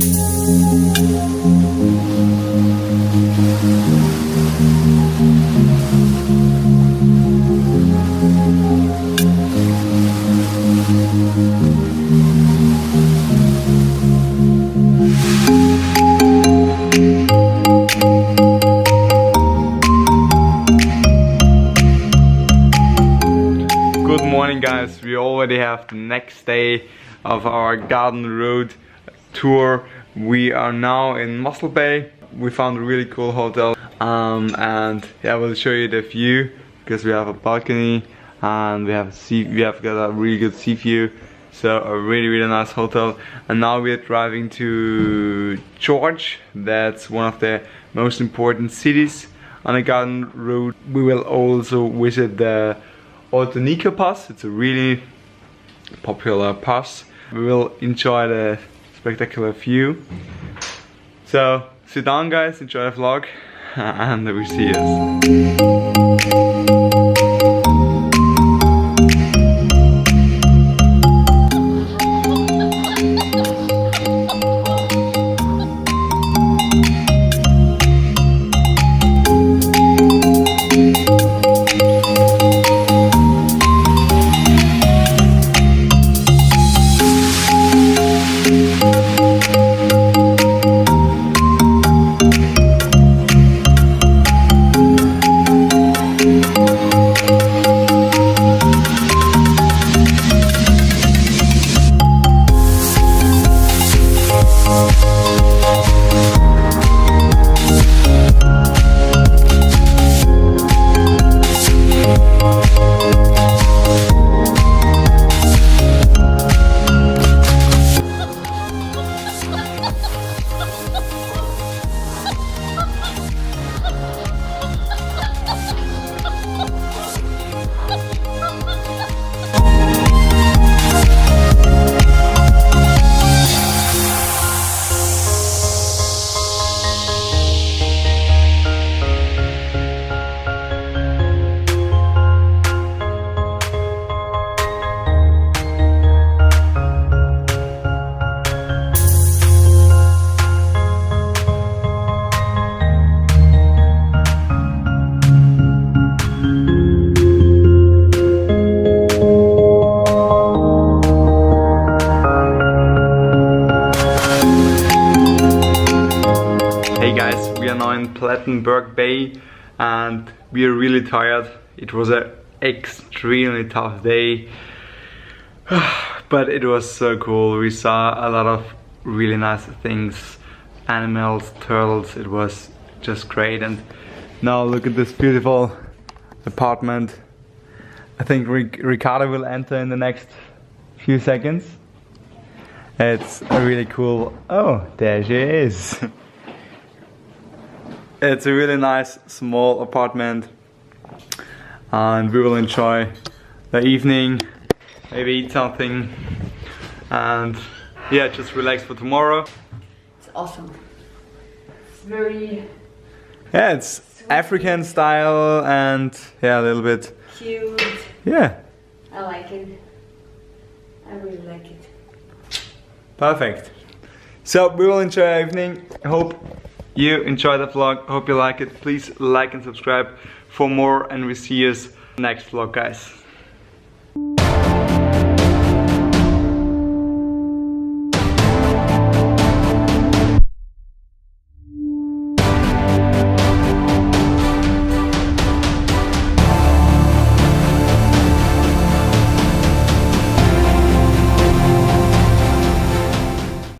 Good morning guys, we already have the next day of our garden road tour. We are now in Mossel Bay. We found a really cool hotel and yeah, I will show you the view because we have a balcony and we have got a really good sea view. So a really nice hotel. And now we're driving to George. That's one of the most important cities on the garden road. We will also visit the Autonica Pass. It's a really popular pass. We will enjoy the spectacular view. So sit down guys, enjoy the vlog and we see us. Hey guys, we are now in Plettenberg Bay and we are really tired. It was an extremely tough day, but it was so cool. We saw a lot of really nice things, animals, turtles. It was just great. And now look at this beautiful apartment. I think Ricardo will enter in the next few seconds. It's a really cool, oh, there she is. It's a really nice small apartment and we will enjoy the evening, maybe eat something and yeah, just relax for tomorrow. It's awesome. It's very... Yeah, it's sweet. African style and yeah, a little bit... cute. Yeah. I like it. I really like it. Perfect. So we will enjoy our evening. I hope you enjoy the vlog. Hope you like it. Please like and subscribe for more and we see you next vlog guys.